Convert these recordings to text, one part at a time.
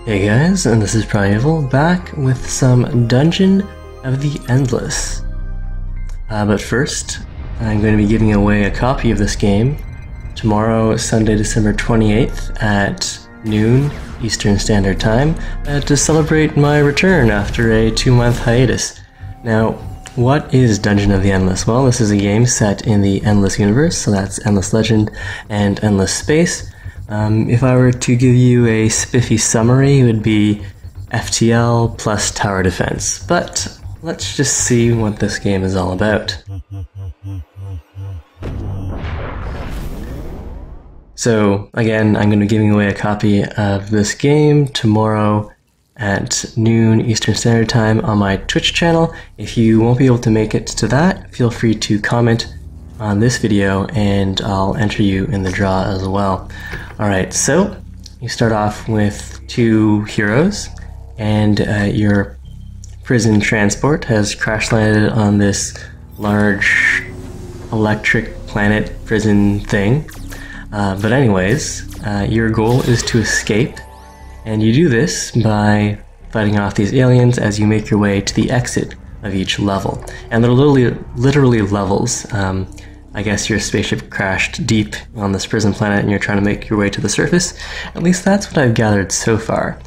Hey guys, and this is Primeval, back with some Dungeon of the Endless. But first, I'm going to be giving away a copy of this game tomorrow, Sunday, December 28th at noon Eastern Standard Time to celebrate my return after a 2-month hiatus. Now, what is Dungeon of the Endless? Well, this is a game set in the Endless universe, so that's Endless Legend and Endless Space. If I were to give you a spiffy summary, it would be FTL plus tower defense. But let's just see what this game is all about. So again, I'm going to be giving away a copy of this game tomorrow at noon Eastern Standard Time on my Twitch channel. If you won't be able to make it to that, feel free to comment on this video and I'll enter you in the draw as well. Alright, so you start off with 2 heroes and your prison transport has crash landed on this large electric planet prison thing. But anyways, your goal is to escape, and you do this by fighting off these aliens as you make your way to the exit of each level. And they're literally levels. I guess your spaceship crashed deep on this prison planet and you're trying to make your way to the surface. At least that's what I've gathered so far.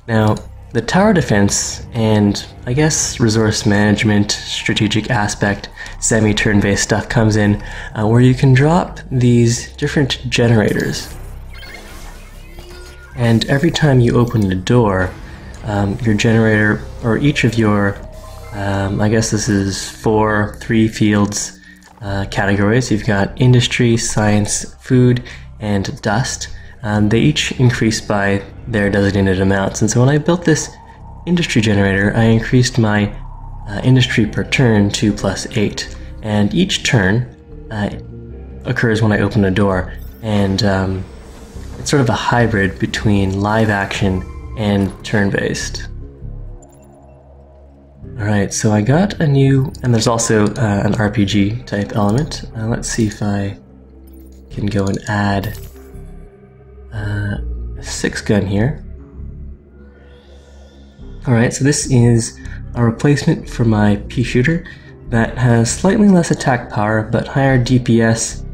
Now, the tower defense and I guess resource management, strategic aspect, semi-turn-based stuff comes in where you can drop these different generators. And every time you open the door, your generator, or each of your, I guess this is 3 fields, categories. You've got industry, science, food, and dust. They each increase by their designated amounts. And so when I built this industry generator, I increased my industry per turn to +8. And each turn occurs when I open a door. And it's sort of a hybrid between live action and turn-based. Alright, so I got a new, and there's also an RPG type element. Let's see if I can go and add a 6-gun here. Alright, so this is a replacement for my pea shooter that has slightly less attack power but higher DPS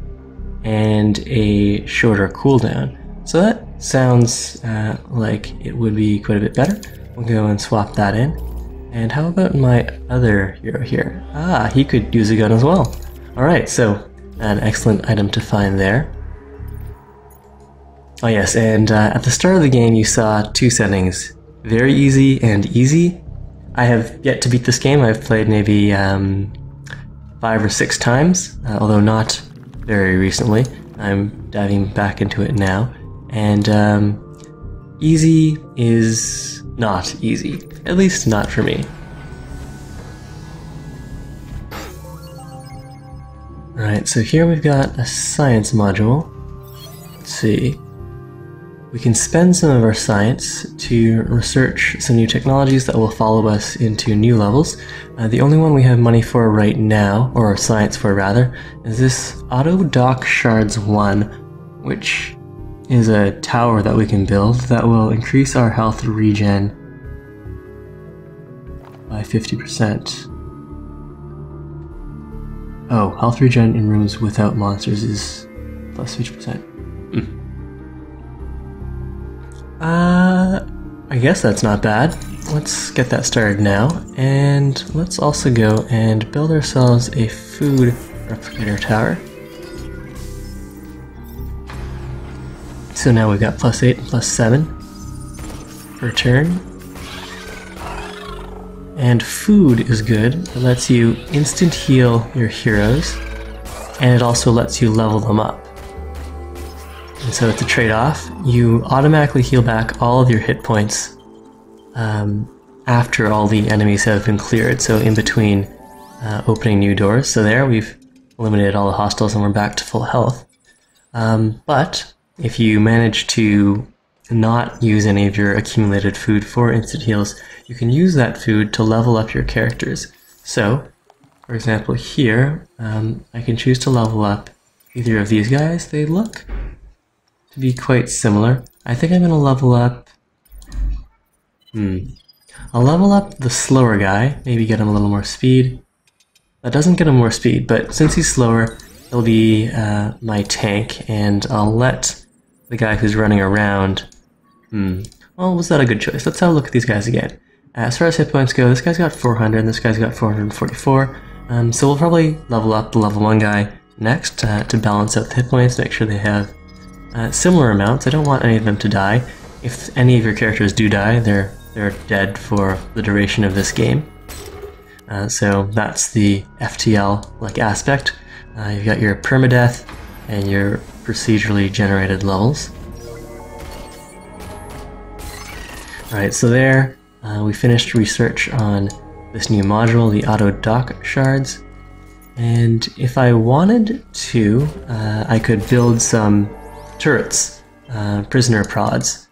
and a shorter cooldown. So that sounds like it would be quite a bit better. We'll go and swap that in. And how about my other hero here? Ah, he could use a gun as well. Alright, so an excellent item to find there. Oh yes, and at the start of the game you saw 2 settings. Very easy and easy. I have yet to beat this game. I've played maybe 5 or 6 times, although not very recently. I'm diving back into it now. And easy is not easy. At least not for me. Alright, so here we've got a science module. Let's see. We can spend some of our science to research some new technologies that will follow us into new levels. The only one we have money for right now, or science for rather, is this Auto Dock Shards 1, which is a tower that we can build that will increase our health regen by 50%. Oh, health regen in rooms without monsters is plus 50%. I guess that's not bad. Let's get that started now, and let's also go and build ourselves a food replicator tower. So now we've got +8 and +7 per turn. And food is good. It lets you instant heal your heroes, and it also lets you level them up. And so it's a trade-off. You automatically heal back all of your hit points after all the enemies have been cleared, so in between opening new doors. So there, we've eliminated all the hostiles and we're back to full health. But if you manage to not use any of your accumulated food for instant heals, you can use that food to level up your characters. So, for example here, I can choose to level up either of these guys. They look to be quite similar. I think I'm going to level up I'll level up the slower guy, maybe get him a little more speed. That doesn't get him more speed, but since he's slower, he'll be my tank, and I'll let the guy who's running around... Well, was that a good choice? Let's have a look at these guys again. As far as hit points go, this guy's got 400, and this guy's got 444. So we'll probably level up the level 1 guy next to balance out the hit points, make sure they have similar amounts. I don't want any of them to die. If any of your characters do die, they're dead for the duration of this game. So that's the FTL-like aspect. You've got your permadeath and your procedurally generated levels. Alright, so there we finished research on this new module, the auto dock shards. And if I wanted to, I could build some turrets, prisoner prods,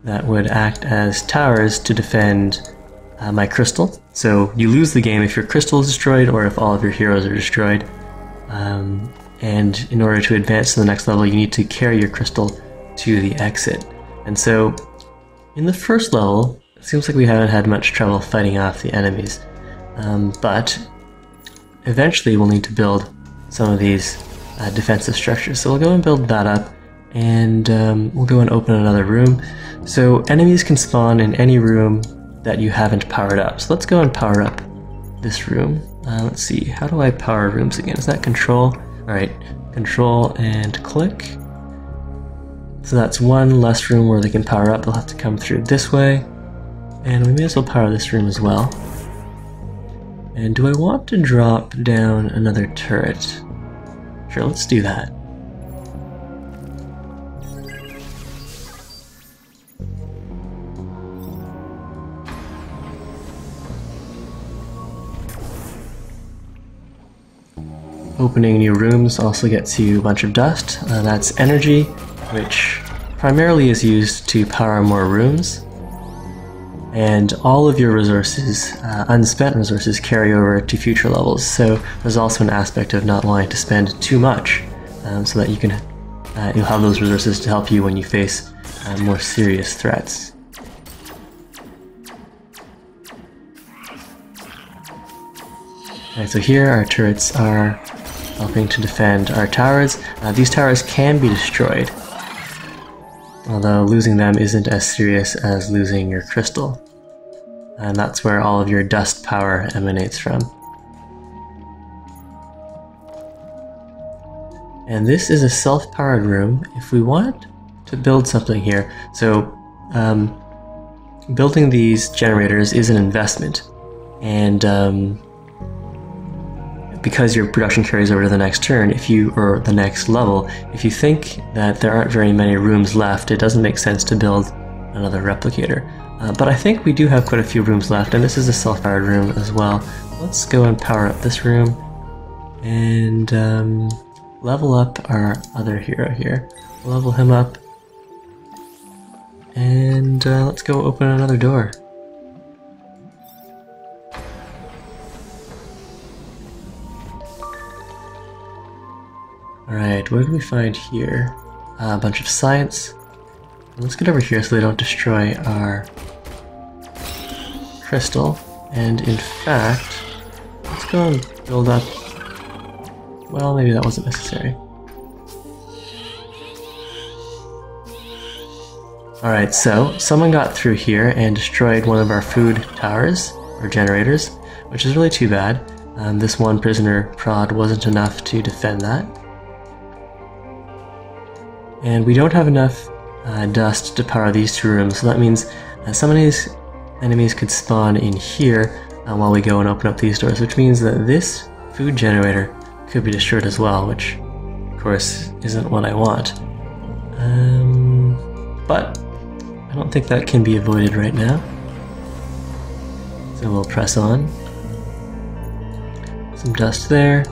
that would act as towers to defend my crystal. So you lose the game if your crystal is destroyed or if all of your heroes are destroyed. And in order to advance to the next level, you need to carry your crystal to the exit. And so in the first level, it seems like we haven't had much trouble fighting off the enemies. But eventually we'll need to build some of these defensive structures. So we'll go and build that up, and we'll go and open another room. So enemies can spawn in any room that you haven't powered up. So let's go and power up this room. Let's see, how do I power rooms again? Is that control? Alright, control and click. So that's one less room where they can power up. They'll have to come through this way. And we may as well power this room as well. And do I want to drop down another turret? Sure, let's do that. Opening new rooms also gets you a bunch of dust. That's energy, which primarily is used to power more rooms. And all of your resources, unspent resources, carry over to future levels. So there's also an aspect of not wanting to spend too much, so that you can, you'll have those resources to help you when you face more serious threats. Alright, so here our turrets are helping to defend our towers. These towers can be destroyed, although losing them isn't as serious as losing your crystal. And that's where all of your dust power emanates from. And this is a self-powered room. If we want to build something here, so building these generators is an investment, and because your production carries over to the next turn, or the next level, if you think that there aren't very many rooms left, it doesn't make sense to build another replicator. But I think we do have quite a few rooms left, and this is a self-powered room as well. Let's go and power up this room, and level up our other hero here. Level him up, and let's go open another door. Alright, what did we find here? A bunch of science. Let's get over here so they don't destroy our crystal. And in fact, let's go and build up... Well, maybe that wasn't necessary. Alright, so someone got through here and destroyed one of our food towers, or generators, which is really too bad. This one prisoner prod wasn't enough to defend that. And we don't have enough dust to power these two rooms, so that means some of these enemies could spawn in here while we go and open up these doors, which means that this food generator could be destroyed as well, which of course isn't what I want. But I don't think that can be avoided right now. So we'll press on. Some dust there.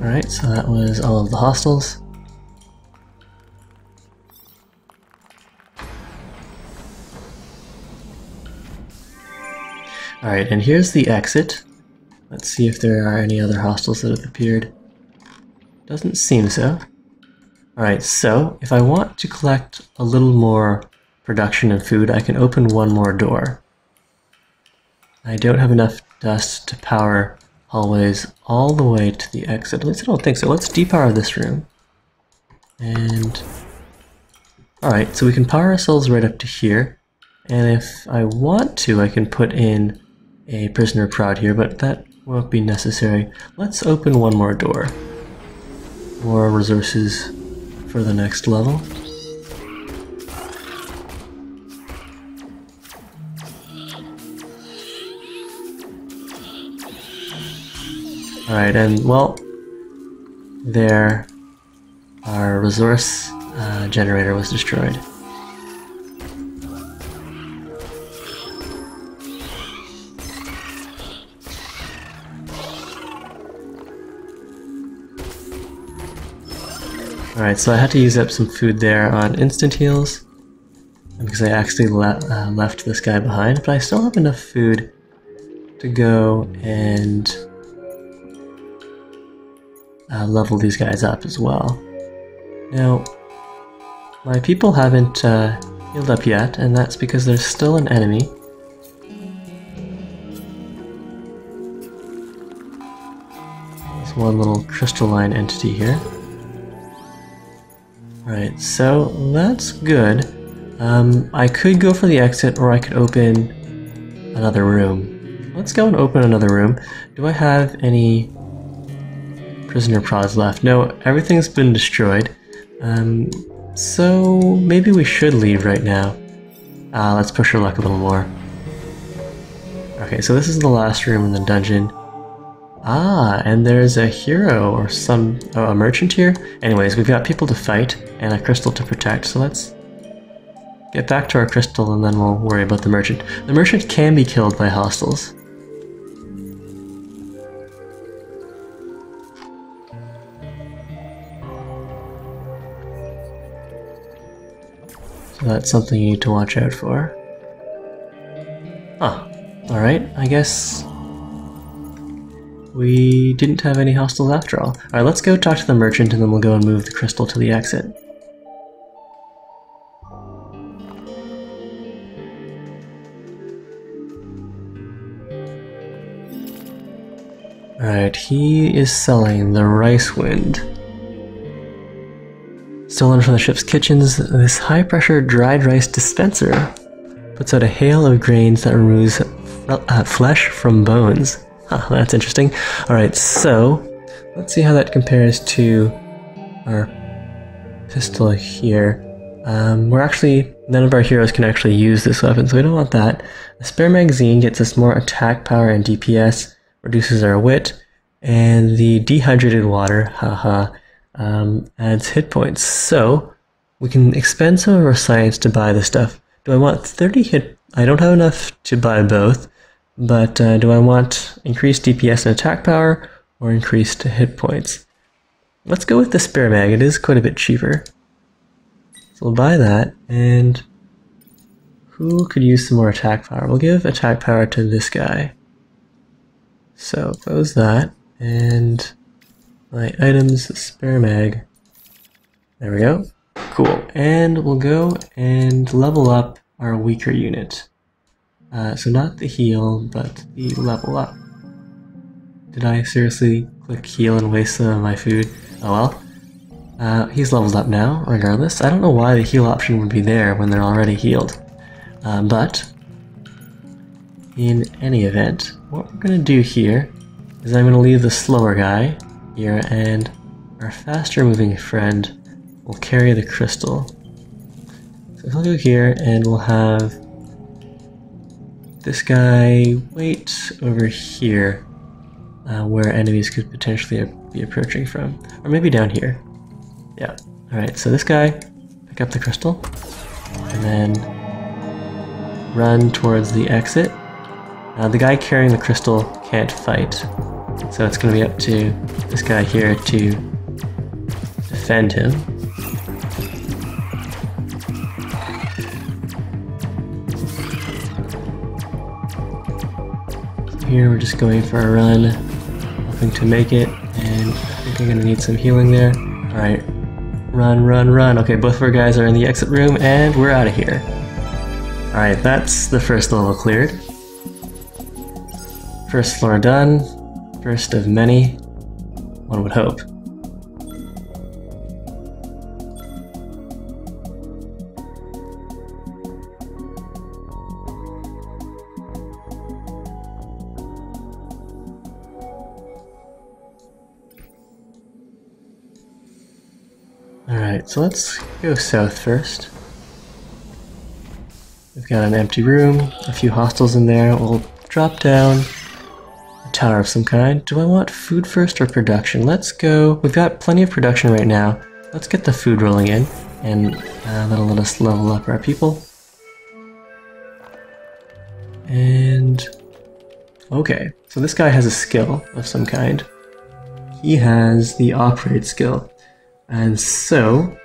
Alright, so that was all of the hostiles. Alright, and here's the exit. Let's see if there are any other hostiles that have appeared. Doesn't seem so. Alright, so if I want to collect a little more production and food, I can open one more door. I don't have enough dust to power hallways all the way to the exit. At least I don't think so. Let's depower this room. And alright, so we can power ourselves right up to here. And if I want to, I can put in a prisoner prod here, but that won't be necessary. Let's open one more door. More resources for the next level. Alright, and well, there our resource generator was destroyed. Alright, so I had to use up some food there on instant heals because I actually left this guy behind, but I still have enough food to go and level these guys up as well. Now, my people haven't healed up yet, and that's because there's still an enemy. There's one little crystalline entity here. Alright, so that's good. I could go for the exit, or I could open another room. Let's go and open another room. Do I have any prisoner prods left? No, everything's been destroyed. So maybe we should leave right now. Let's push our luck a little more. Okay, so this is the last room in the dungeon. And there's a hero or a merchant here. Anyways, we've got people to fight and a crystal to protect, so let's get back to our crystal and then we'll worry about the merchant. The merchant can be killed by hostiles. So that's something you need to watch out for. Alright, I guess we didn't have any hostiles after all. Alright, let's go talk to the merchant and then we'll go and move the crystal to the exit. Alright, he is selling the rice wind. Stolen from the ship's kitchens, this high-pressure dried rice dispenser puts out a hail of grains that removes flesh from bones. That's interesting. Alright, so let's see how that compares to our pistol here. None of our heroes can actually use this weapon, so we don't want that. A spare magazine gets us more attack power and DPS, reduces our wit, and the dehydrated water, adds hit points. So we can expend some of our science to buy this stuff. Do I want 30 hit? I don't have enough to buy both, but do I want increased DPS and attack power or increased hit points? Let's go with the spare mag. It is quite a bit cheaper. So we'll buy that, and who could use some more attack power? We'll give attack power to this guy. So close that, and my items, spare mag. There we go. Cool. And we'll go and level up our weaker unit. So not the heal, but the level up. Did I seriously click heal and waste some of my food? Oh well. He's leveled up now, regardless. I don't know why the heal option would be there when they're already healed. But in any event, what we're going to do here is I'm going to leave the slower guy here, and our faster moving friend will carry the crystal. So he'll go here, and we'll have this guy wait over here, where enemies could potentially be approaching from. Or maybe down here. Yeah. Alright, so this guy, pick up the crystal, and then run towards the exit. The guy carrying the crystal can't fight, so it's going to be up to this guy here to defend him. here, we're just going for a run, hoping to make it, and I think I'm gonna need some healing there. Alright, run, run, run. Okay, both of our guys are in the exit room, and we're out of here. Alright, that's the first level cleared. First floor done. First of many, one would hope. Alright, so let's go south first. We've got an empty room, a few hostels in there. We'll drop down a tower of some kind. Do I want food first or production? Let's go. We've got plenty of production right now. Let's get the food rolling in, and that'll let us level up our people. And okay, so this guy has a skill of some kind. He has the operate skill. And so,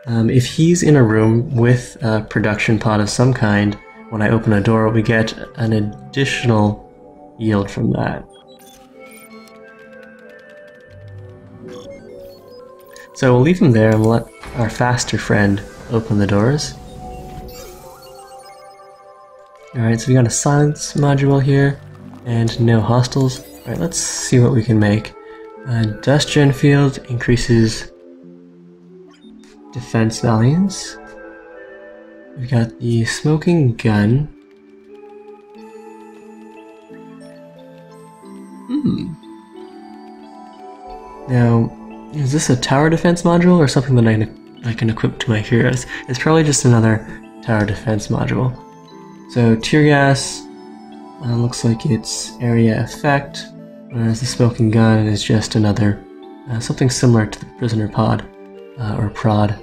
if he's in a room with a production pod of some kind, when I open a door, we get an additional yield from that. So we'll leave him there and we'll let our faster friend open the doors. Alright, so we got a silence module here, and no hostiles. Alright, let's see what we can make. Dust gen field increases defense values. We've got the smoking gun. Now, is this a tower defense module or something that I can equip to my heroes? It's probably just another tower defense module. So tear gas looks like it's area effect. Whereas the smoking gun is just another, something similar to the prisoner pod, or prod.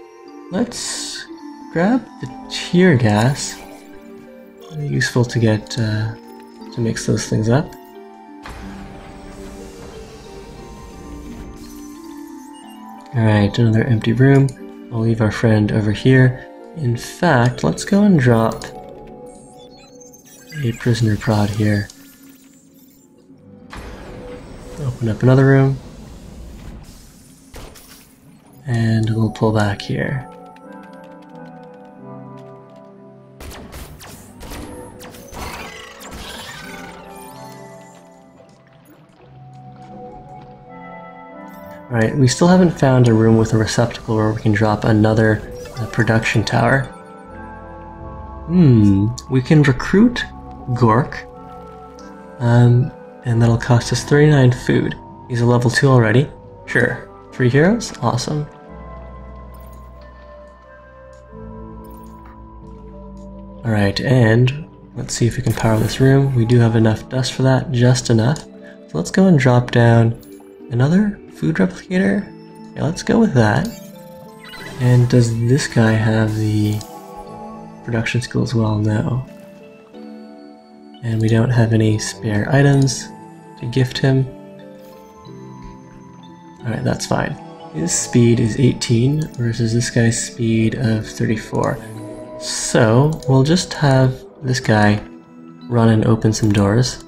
Let's grab the tear gas. Useful to get, to mix those things up. Alright, another empty room. I'll leave our friend over here. In fact, let's go and drop a prisoner prod here. Open up another room, and we'll pull back here. Alright, we still haven't found a room with a receptacle where we can drop another production tower. We can recruit Gork. And that'll cost us 39 food. He's a level 2 already. Sure. 3 heroes? Awesome. Alright, and let's see if we can power this room. We do have enough dust for that, just enough. So let's go and drop down another food replicator. Yeah, let's go with that. And does this guy have the production skill as well? No. And we don't have any spare items to gift him. Alright, that's fine. His speed is 18 versus this guy's speed of 34. So we'll just have this guy run and open some doors,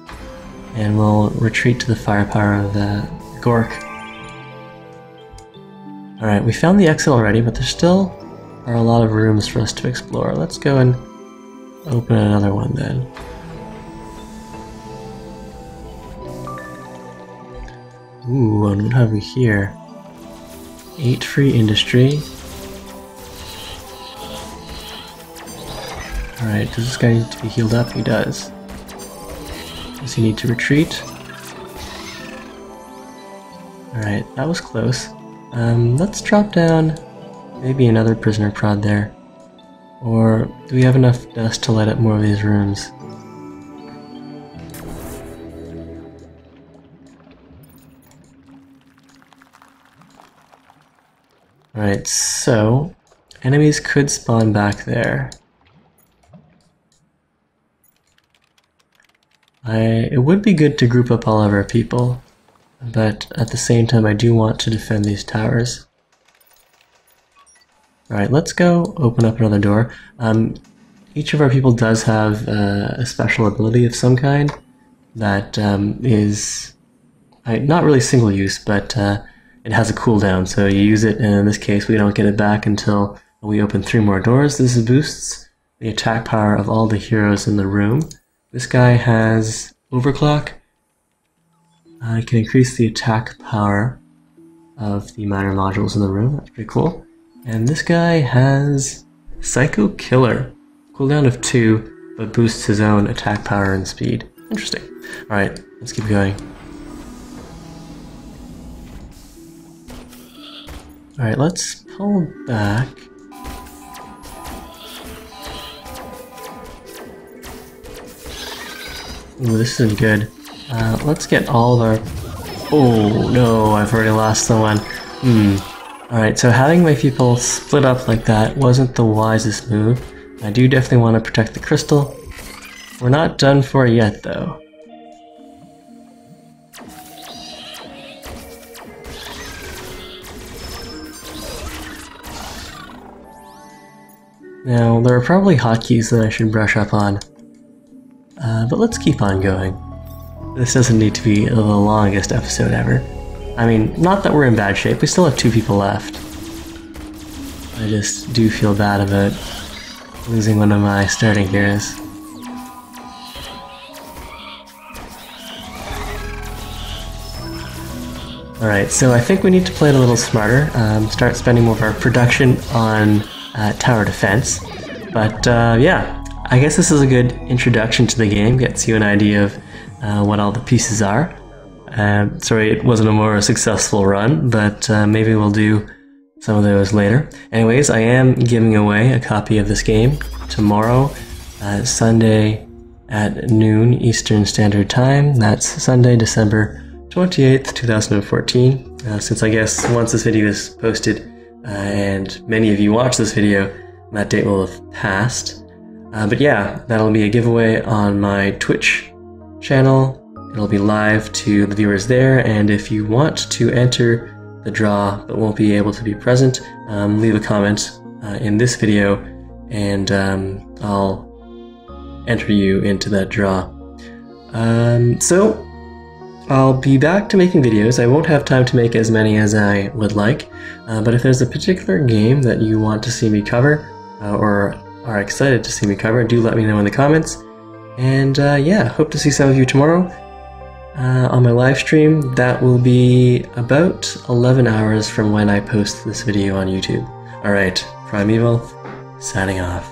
and we'll retreat to the firepower of the Gork. Alright, we found the exit already, but there still are a lot of rooms for us to explore. Let's go and open another one then. Ooh, and what have we here? 8 free industry. Alright, does this guy need to be healed up? He does. Does he need to retreat? Alright, that was close. Let's drop down maybe another prisoner prod there. Or do we have enough dust to light up more of these rooms? Alright, so enemies could spawn back there. It would be good to group up all of our people, but at the same time I do want to defend these towers. Alright, let's go open up another door. Each of our people does have a special ability of some kind, that is not really single use, but it has a cooldown. So you use it, and in this case, we don't get it back until we open 3 more doors. This boosts the attack power of all the heroes in the room. This guy has Overclock. I can increase the attack power of the minor modules in the room. That's pretty cool. And this guy has Psycho Killer. Cooldown of 2, but boosts his own attack power and speed. Interesting. Alright, let's keep going. Alright, let's pull back. Ooh, this isn't good. Let's get all of our... Oh no, I've already lost someone. Alright, so having my people split up like that wasn't the wisest move. I do definitely want to protect the crystal. We're not done for yet though. Now, there are probably hotkeys that I should brush up on. But let's keep on going. This doesn't need to be the longest episode ever. I mean, not that we're in bad shape, we still have 2 people left. I just do feel bad about losing one of my starting heroes. Alright, so I think we need to play it a little smarter, start spending more of our production on tower defense. But yeah, I guess this is a good introduction to the game, gets you an idea of what all the pieces are. Sorry it wasn't a more successful run, but maybe we'll do some of those later. Anyways, I am giving away a copy of this game tomorrow, Sunday at noon Eastern Standard Time. That's Sunday, December 28th, 2014. Since I guess once this video is posted and many of you watch this video, that date will have passed. But yeah, that'll be a giveaway on my Twitch channel. It'll be live to the viewers there, and if you want to enter the draw but won't be able to be present, leave a comment in this video and I'll enter you into that draw. So I'll be back to making videos. I won't have time to make as many as I would like, but if there's a particular game that you want to see me cover or are excited to see me cover, do let me know in the comments. And yeah, hope to see some of you tomorrow on my live stream. That will be about 11 hours from when I post this video on YouTube. Alright, Primeval, signing off.